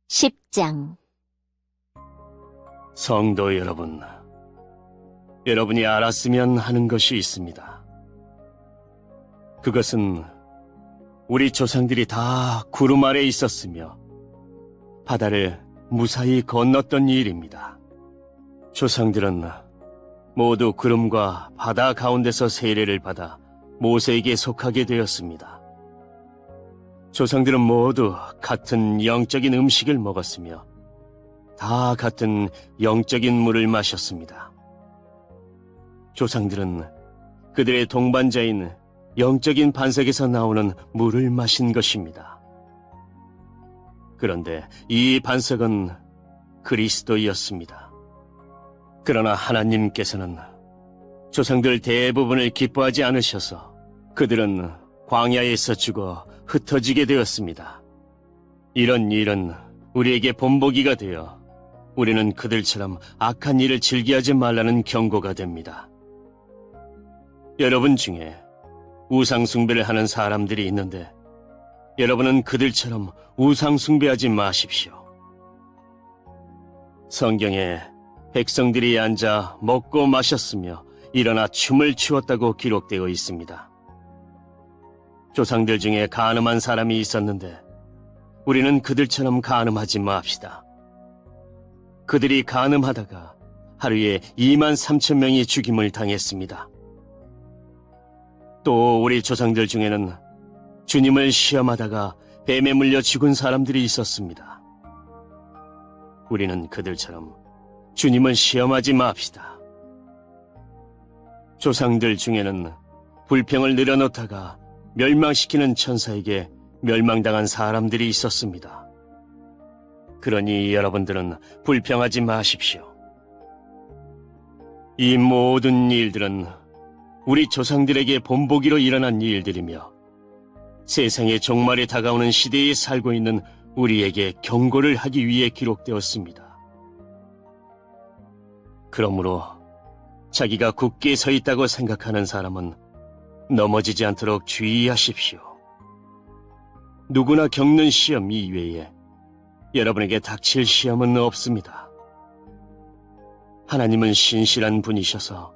10장. 성도 여러분, 여러분이 알았으면 하는 것이 있습니다. 그것은 우리 조상들이 다 구름 아래 있었으며 바다를 무사히 건넜던 일입니다. 조상들은 모두 구름과 바다 가운데서 세례를 받아 모세에게 속하게 되었습니다. 조상들은 모두 같은 영적인 음식을 먹었으며 다 같은 영적인 물을 마셨습니다. 조상들은 그들의 동반자인 영적인 반석에서 나오는 물을 마신 것입니다. 그런데 이 반석은 그리스도였습니다. 그러나 하나님께서는 조상들 대부분을 기뻐하지 않으셔서 그들은 광야에서 죽어 흩어지게 되었습니다. 이런 일은 우리에게 본보기가 되어 우리는 그들처럼 악한 일을 즐기하지 말라는 경고가 됩니다. 여러분 중에 우상숭배를 하는 사람들이 있는데 여러분은 그들처럼 우상숭배하지 마십시오. 성경에 백성들이 앉아 먹고 마셨으며 일어나 춤을 추었다고 기록되어 있습니다. 조상들 중에 간음한 사람이 있었는데 우리는 그들처럼 간음하지 맙시다. 그들이 간음하다가 하루에 23,000명이 죽임을 당했습니다. 또 우리 조상들 중에는 주님을 시험하다가 뱀에 물려 죽은 사람들이 있었습니다. 우리는 그들처럼 주님을 시험하지 맙시다. 조상들 중에는 불평을 늘어놓다가 멸망시키는 천사에게 멸망당한 사람들이 있었습니다. 그러니 여러분들은 불평하지 마십시오. 이 모든 일들은 우리 조상들에게 본보기로 일어난 일들이며 세상의 종말이 다가오는 시대에 살고 있는 우리에게 경고를 하기 위해 기록되었습니다. 그러므로 자기가 굳게 서 있다고 생각하는 사람은 넘어지지 않도록 주의하십시오. 누구나 겪는 시험 이외에 여러분에게 닥칠 시험은 없습니다. 하나님은 신실한 분이셔서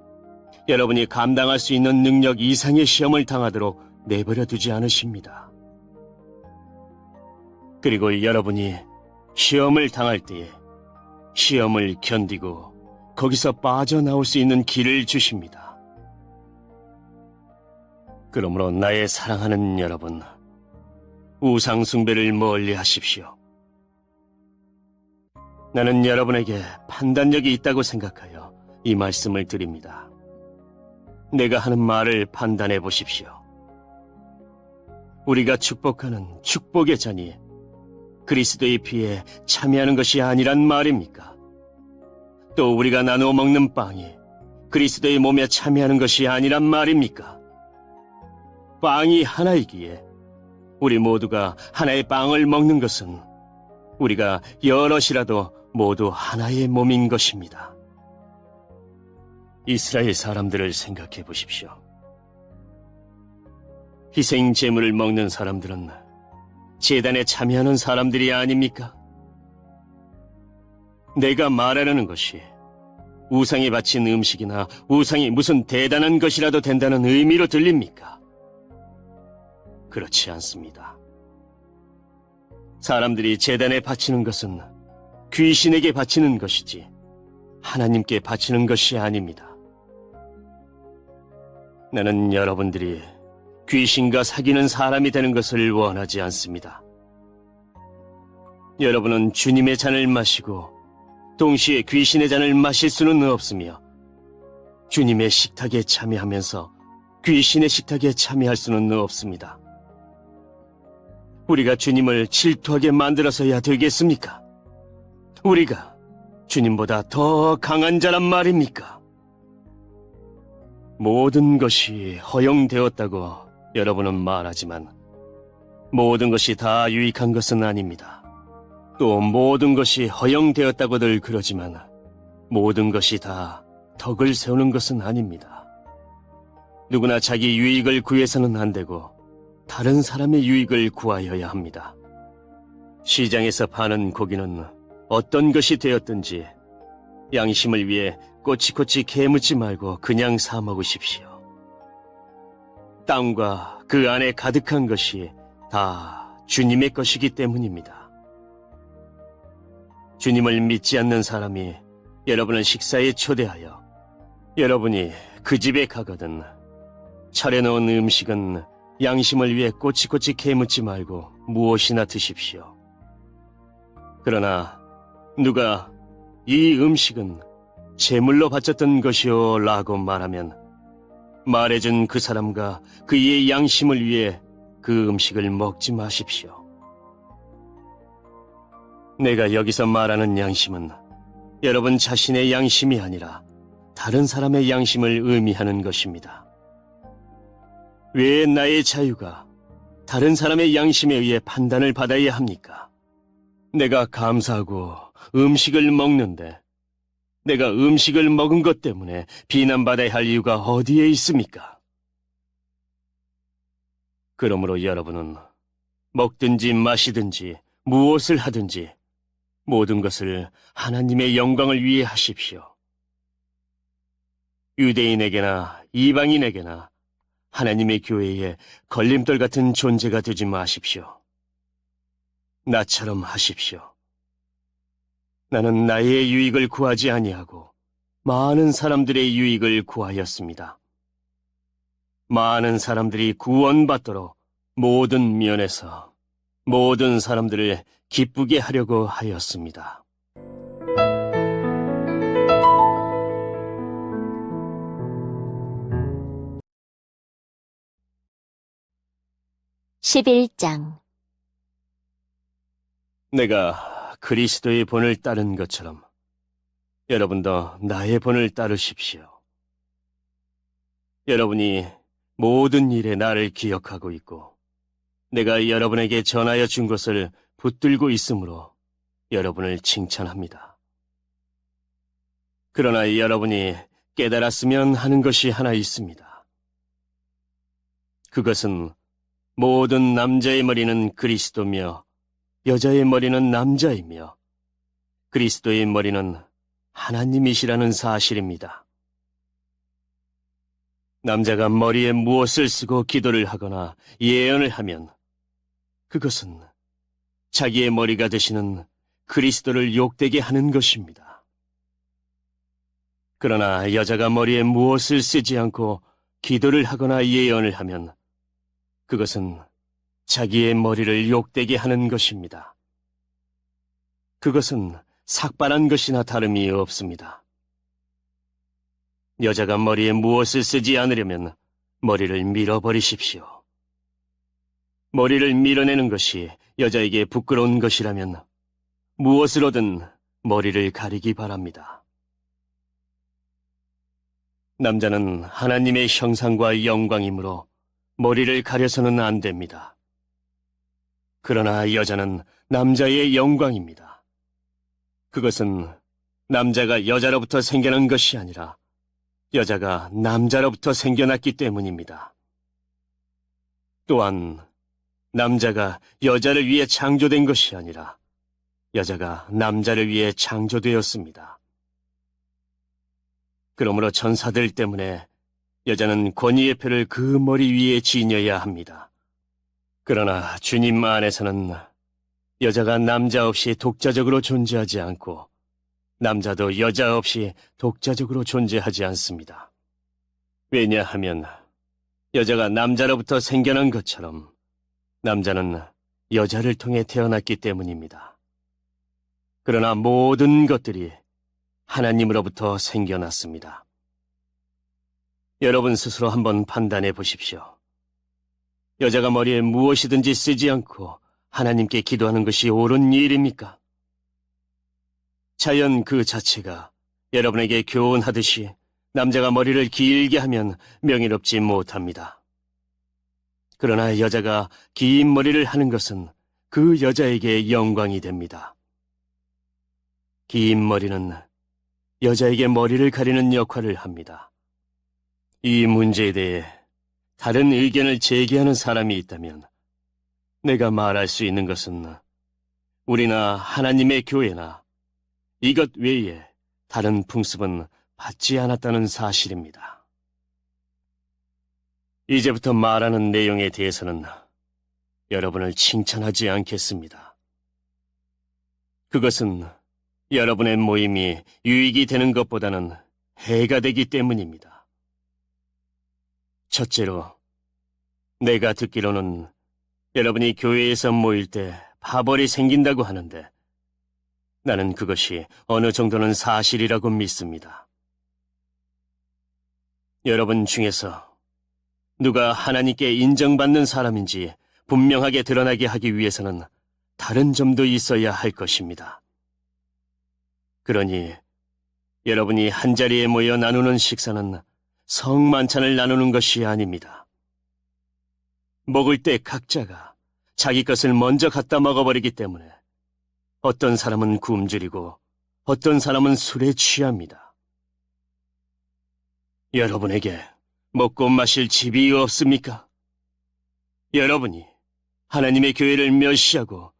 여러분이 감당할 수 있는 능력 이상의 시험을 당하도록 내버려 두지 않으십니다. 그리고 여러분이 시험을 당할 때에 시험을 견디고 거기서 빠져나올 수 있는 길을 주십니다. 그러므로 나의 사랑하는 여러분, 우상숭배를 멀리 하십시오. 나는 여러분에게 판단력이 있다고 생각하여 이 말씀을 드립니다. 내가 하는 말을 판단해 보십시오. 우리가 축복하는 축복의 잔이 그리스도의 피에 참여하는 것이 아니란 말입니까? 또 우리가 나누어 먹는 빵이 그리스도의 몸에 참여하는 것이 아니란 말입니까? 빵이 하나이기에 우리 모두가 하나의 빵을 먹는 것은 우리가 여럿이라도 모두 하나의 몸인 것입니다. 이스라엘 사람들을 생각해 보십시오. 희생 제물을 먹는 사람들은 제단에 참여하는 사람들이 아닙니까? 내가 말하려는 것이 우상에 바친 음식이나 우상이 무슨 대단한 것이라도 된다는 의미로 들립니까? 그렇지 않습니다. 사람들이 제단에 바치는 것은 귀신에게 바치는 것이지 하나님께 바치는 것이 아닙니다. 나는 여러분들이 귀신과 사귀는 사람이 되는 것을 원하지 않습니다. 여러분은 주님의 잔을 마시고 동시에 귀신의 잔을 마실 수는 없으며 주님의 식탁에 참여하면서 귀신의 식탁에 참여할 수는 없습니다. 우리가 주님을 질투하게 만들어서야 되겠습니까? 우리가 주님보다 더 강한 자란 말입니까? 모든 것이 허용되었다고 여러분은 말하지만 모든 것이 다 유익한 것은 아닙니다. 또 모든 것이 허용되었다고들 그러지만 모든 것이 다 덕을 세우는 것은 아닙니다. 누구나 자기 유익을 구해서는 안 되고 다른 사람의 유익을 구하여야 합니다. 시장에서 파는 고기는 어떤 것이 되었든지 양심을 위해 꼬치꼬치 캐묻지 말고 그냥 사 먹으십시오. 땅과 그 안에 가득한 것이 다 주님의 것이기 때문입니다. 주님을 믿지 않는 사람이 여러분을 식사에 초대하여 여러분이 그 집에 가거든 차려놓은 음식은 양심을 위해 꼬치꼬치 캐묻지 말고 무엇이나 드십시오. 그러나 누가 이 음식은 제물로 바쳤던 것이오 라고 말하면 말해준 그 사람과 그의 양심을 위해 그 음식을 먹지 마십시오. 내가 여기서 말하는 양심은 여러분 자신의 양심이 아니라 다른 사람의 양심을 의미하는 것입니다. 왜 나의 자유가 다른 사람의 양심에 의해 판단을 받아야 합니까? 내가 감사하고 음식을 먹는데 내가 음식을 먹은 것 때문에 비난받아야 할 이유가 어디에 있습니까? 그러므로 여러분은 먹든지 마시든지 무엇을 하든지 모든 것을 하나님의 영광을 위해 하십시오. 유대인에게나 이방인에게나 하나님의 교회에 걸림돌 같은 존재가 되지 마십시오. 나처럼 하십시오. 나는 나의 유익을 구하지 아니하고 많은 사람들의 유익을 구하였습니다. 많은 사람들이 구원받도록 모든 면에서 모든 사람들을 기쁘게 하려고 하였습니다. 11장. 내가 그리스도의 본을 따른 것처럼 여러분도 나의 본을 따르십시오. 여러분이 모든 일에 나를 기억하고 있고 내가 여러분에게 전하여 준 것을 붙들고 있으므로 여러분을 칭찬합니다. 그러나 여러분이 깨달았으면 하는 것이 하나 있습니다. 그것은 모든 남자의 머리는 그리스도며 여자의 머리는 남자이며 그리스도의 머리는 하나님이시라는 사실입니다. 남자가 머리에 무엇을 쓰고 기도를 하거나 예언을 하면 그것은 자기의 머리가 되시는 그리스도를 욕되게 하는 것입니다. 그러나 여자가 머리에 무엇을 쓰지 않고 기도를 하거나 예언을 하면 그것은 자기의 머리를 욕되게 하는 것입니다. 그것은 삭발한 것이나 다름이 없습니다. 여자가 머리에 무엇을 쓰지 않으려면 머리를 밀어버리십시오. 머리를 밀어내는 것이 여자에게 부끄러운 것이라면 무엇으로든 머리를 가리기 바랍니다. 남자는 하나님의 형상과 영광이므로 머리를 가려서는 안 됩니다. 그러나 여자는 남자의 영광입니다. 그것은 남자가 여자로부터 생겨난 것이 아니라 여자가 남자로부터 생겨났기 때문입니다. 또한 남자가 여자를 위해 창조된 것이 아니라 여자가 남자를 위해 창조되었습니다. 그러므로 천사들 때문에 여자는 권위의 표를 그 머리 위에 지녀야 합니다. 그러나 주님 안에서는 여자가 남자 없이 독자적으로 존재하지 않고 남자도 여자 없이 독자적으로 존재하지 않습니다. 왜냐하면 여자가 남자로부터 생겨난 것처럼 남자는 여자를 통해 태어났기 때문입니다. 그러나 모든 것들이 하나님으로부터 생겨났습니다. 여러분 스스로 한번 판단해 보십시오. 여자가 머리에 무엇이든지 쓰지 않고 하나님께 기도하는 것이 옳은 일입니까? 자연 그 자체가 여러분에게 교훈하듯이 남자가 머리를 길게 하면 명예롭지 못합니다. 그러나 여자가 긴 머리를 하는 것은 그 여자에게 영광이 됩니다. 긴 머리는 여자에게 머리를 가리는 역할을 합니다. 이 문제에 대해 다른 의견을 제기하는 사람이 있다면 내가 말할 수 있는 것은 우리나 하나님의 교회나 이것 외에 다른 풍습은 받지 않았다는 사실입니다. 이제부터 말하는 내용에 대해서는 여러분을 칭찬하지 않겠습니다. 그것은 여러분의 모임이 유익이 되는 것보다는 해가 되기 때문입니다. 첫째로, 내가 듣기로는 여러분이 교회에서 모일 때 파벌이 생긴다고 하는데 나는 그것이 어느 정도는 사실이라고 믿습니다. 여러분 중에서 누가 하나님께 인정받는 사람인지 분명하게 드러나게 하기 위해서는 다른 점도 있어야 할 것입니다. 그러니 여러분이 한자리에 모여 나누는 식사는 성만찬을 나누는 것이 아닙니다. 먹을 때 각자가 자기 것을 먼저 갖다 먹어버리기 때문에 어떤 사람은 굶주리고 어떤 사람은 술에 취합니다. 여러분에게 먹고 마실 집이 없습니까? 여러분이 하나님의 교회를 멸시하고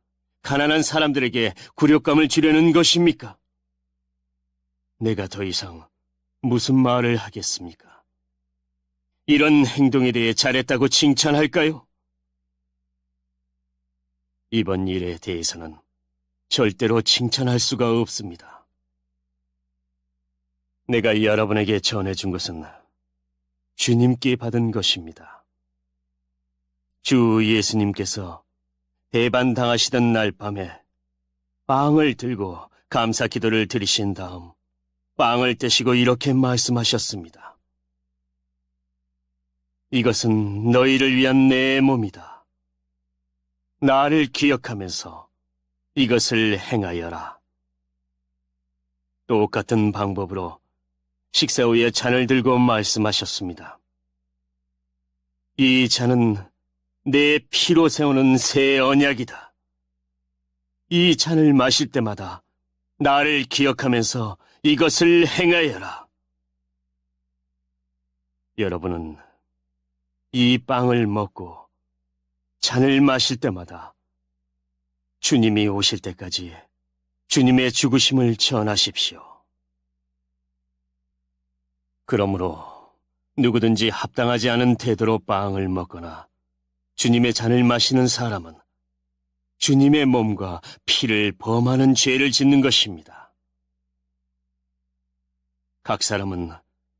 가난한 사람들에게 굴욕감을 주려는 것입니까? 내가 더 이상 무슨 말을 하겠습니까? 이런 행동에 대해 잘했다고 칭찬할까요? 이번 일에 대해서는 절대로 칭찬할 수가 없습니다. 내가 여러분에게 전해준 것은 주님께 받은 것입니다. 주 예수님께서 배반당하시던 날 밤에 빵을 들고 감사 기도를 드리신 다음 빵을 떼시고 이렇게 말씀하셨습니다. 이것은 너희를 위한 내 몸이다. 나를 기억하면서 이것을 행하여라. 똑같은 방법으로 식사 후에 잔을 들고 말씀하셨습니다. 이 잔은 내 피로 세우는 새 언약이다. 이 잔을 마실 때마다 나를 기억하면서 이것을 행하여라. 여러분은 이 빵을 먹고 잔을 마실 때마다 주님이 오실 때까지 주님의 죽으심을 전하십시오. 그러므로 누구든지 합당하지 않은 태도로 빵을 먹거나 주님의 잔을 마시는 사람은 주님의 몸과 피를 범하는 죄를 짓는 것입니다. 각 사람은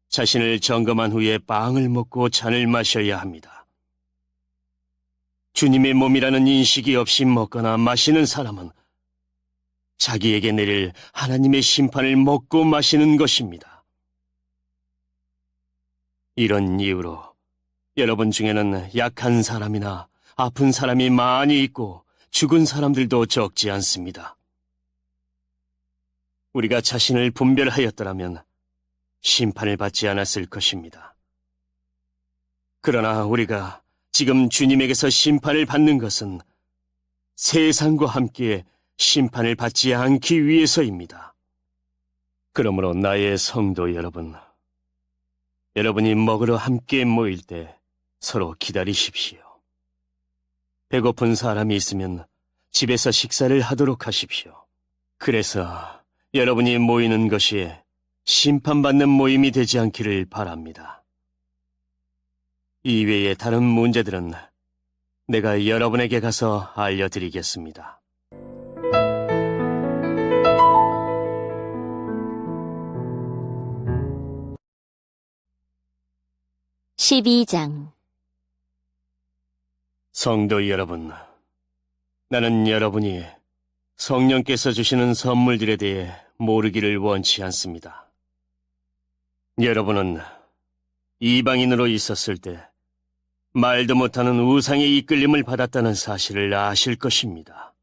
자신을 점검한 후에 빵을 먹고 잔을 마셔야 합니다. 주님의 몸이라는 인식이 없이 먹거나 마시는 사람은 자기에게 내릴 하나님의 심판을 먹고 마시는 것입니다. 이런 이유로 여러분 중에는 약한 사람이나 아픈 사람이 많이 있고 죽은 사람들도 적지 않습니다. 우리가 자신을 분별하였더라면 심판을 받지 않았을 것입니다. 그러나 우리가 지금 주님에게서 심판을 받는 것은 세상과 함께 심판을 받지 않기 위해서입니다. 그러므로 나의 성도 여러분, 여러분이 먹으러 함께 모일 때 서로 기다리십시오. 배고픈 사람이 있으면 집에서 식사를 하도록 하십시오. 그래서 여러분이 모이는 것이 심판받는 모임이 되지 않기를 바랍니다. 이외의 다른 문제들은 내가 여러분에게 가서 알려드리겠습니다. 12장 성도 여러분, 나는 여러분이 성령께서 주시는 선물들에 대해 모르기를 원치 않습니다. 여러분은 이방인으로 있었을 때 말도 못하는 우상의 이끌림을 받았다는 사실을 아실 것입니다.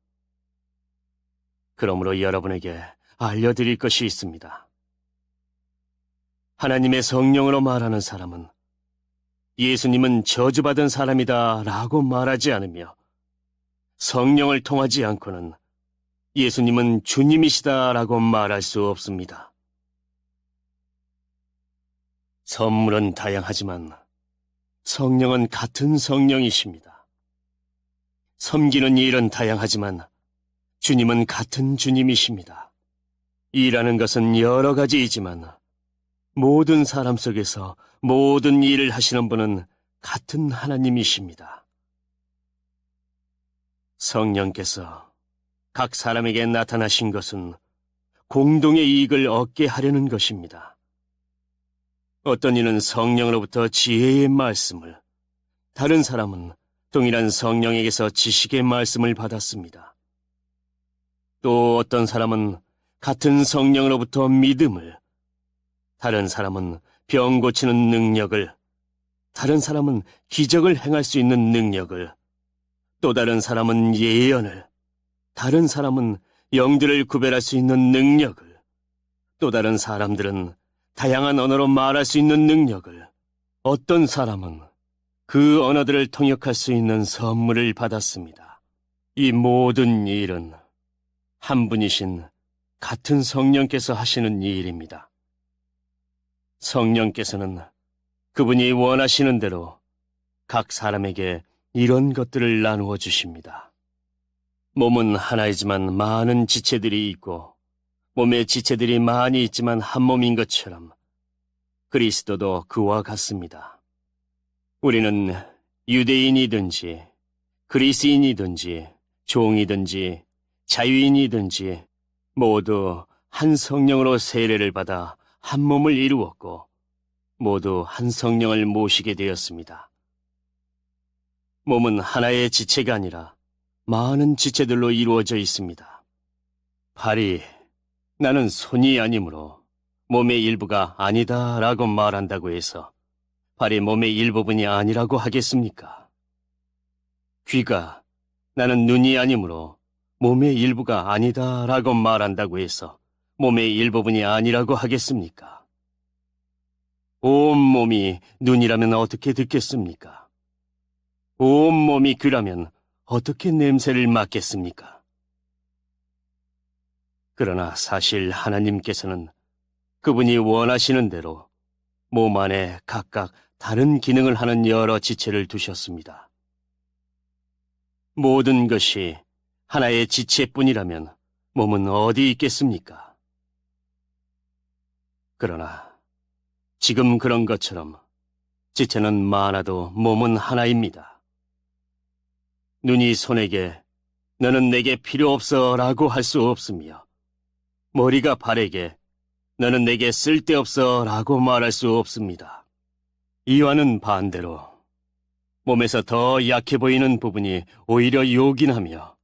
그러므로 여러분에게 알려드릴 것이 있습니다. 하나님의 성령으로 말하는 사람은 예수님은 저주받은 사람이다 라고 말하지 않으며 성령을 통하지 않고는 예수님은 주님이시다 라고 말할 수 없습니다. 선물은 다양하지만 성령은 같은 성령이십니다. 섬기는 일은 다양하지만 주님은 같은 주님이십니다. 일하는 것은 여러 가지이지만 모든 사람 속에서 모든 일을 하시는 분은 같은 하나님이십니다. 성령께서 각 사람에게 나타나신 것은 공동의 이익을 얻게 하려는 것입니다. 어떤 이는 성령으로부터 지혜의 말씀을, 다른 사람은 동일한 성령에게서 지식의 말씀을 받았습니다. 또 어떤 사람은 같은 성령으로부터 믿음을, 다른 사람은 병 고치는 능력을, 다른 사람은 기적을 행할 수 있는 능력을, 또 다른 사람은 예언을, 다른 사람은 영들을 구별할 수 있는 능력을, 또 다른 사람들은 다양한 언어로 말할 수 있는 능력을, 어떤 사람은 그 언어들을 통역할 수 있는 선물을 받았습니다. 이 모든 일은 한 분이신 같은 성령께서 하시는 일입니다. 성령께서는 그분이 원하시는 대로 각 사람에게 이런 것들을 나누어 주십니다. 몸은 하나이지만 많은 지체들이 있고 몸에 지체들이 많이 있지만 한 몸인 것처럼 그리스도도 그와 같습니다. 우리는 유대인이든지 그리스인이든지 종이든지 자유인이든지 모두 한 성령으로 세례를 받아 한 몸을 이루었고 모두 한 성령을 모시게 되었습니다. 몸은 하나의 지체가 아니라 많은 지체들로 이루어져 있습니다. 팔이 나는 손이 아니므로 몸의 일부가 아니다라고 말한다고 해서 발이 몸의 일부분이 아니라고 하겠습니까? 귀가 나는 눈이 아니므로 몸의 일부가 아니다라고 말한다고 해서 몸의 일부분이 아니라고 하겠습니까? 온 몸이 눈이라면 어떻게 듣겠습니까? 온 몸이 귀라면 어떻게 냄새를 맡겠습니까? 그러나 사실 하나님께서는 그분이 원하시는 대로 몸 안에 각각 다른 기능을 하는 여러 지체를 두셨습니다. 모든 것이 하나의 지체뿐이라면 몸은 어디 있겠습니까? 그러나 지금 그런 것처럼 지체는 많아도 몸은 하나입니다. 눈이 손에게 너는 내게 필요 없어 라고 할 수 없으며 머리가 발에게 너는 내게 쓸데없어 라고 말할 수 없습니다. 이와는 반대로 몸에서 더 약해 보이는 부분이 오히려 요긴하며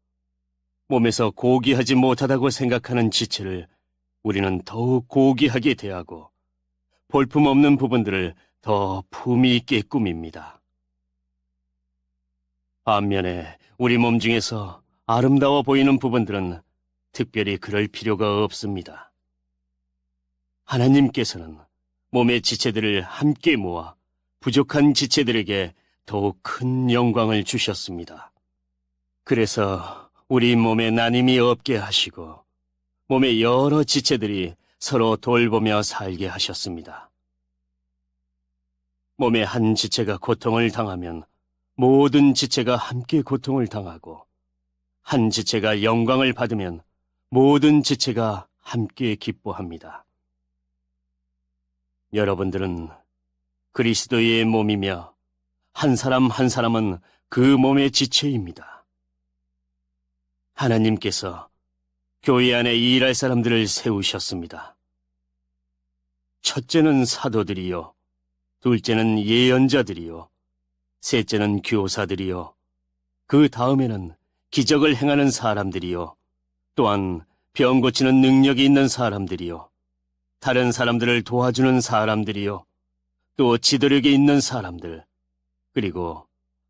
몸에서 고귀하지 못하다고 생각하는 지체를 우리는 더욱 고귀하게 대하고 볼품없는 부분들을 더 품위 있게 꾸밉니다. 반면에 우리 몸 중에서 아름다워 보이는 부분들은 특별히 그럴 필요가 없습니다. 하나님께서는 몸의 지체들을 함께 모아 부족한 지체들에게 더욱 큰 영광을 주셨습니다. 그래서 우리 몸에 나님이 없게 하시고 몸의 여러 지체들이 서로 돌보며 살게 하셨습니다. 몸의 한 지체가 고통을 당하면 모든 지체가 함께 고통을 당하고 한 지체가 영광을 받으면 모든 지체가 함께 기뻐합니다. 여러분들은 그리스도의 몸이며 한 사람 한 사람은 그 몸의 지체입니다. 하나님께서 교회 안에 일할 사람들을 세우셨습니다. 첫째는 사도들이요, 둘째는 예언자들이요, 셋째는 교사들이요, 그 다음에는 기적을 행하는 사람들이요, 또한 병 고치는 능력이 있는 사람들이요, 다른 사람들을 도와주는 사람들이요, 또 지도력이 있는 사람들, 그리고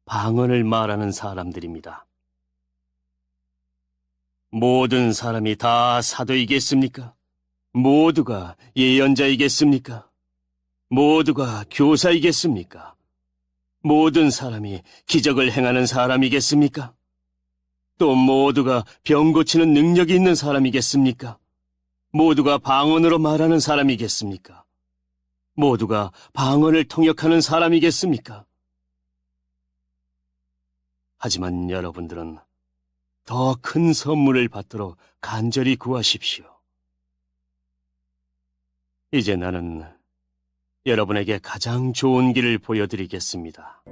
방언을 말하는 사람들입니다. 모든 사람이 다 사도이겠습니까? 모두가 예언자이겠습니까? 모두가 교사이겠습니까? 모든 사람이 기적을 행하는 사람이겠습니까? 또 모두가 병 고치는 능력이 있는 사람이겠습니까? 모두가 방언으로 말하는 사람이겠습니까? 모두가 방언을 통역하는 사람이겠습니까? 하지만 여러분들은 더 큰 선물을 받도록 간절히 구하십시오. 이제 나는 여러분에게 가장 좋은 길을 보여드리겠습니다.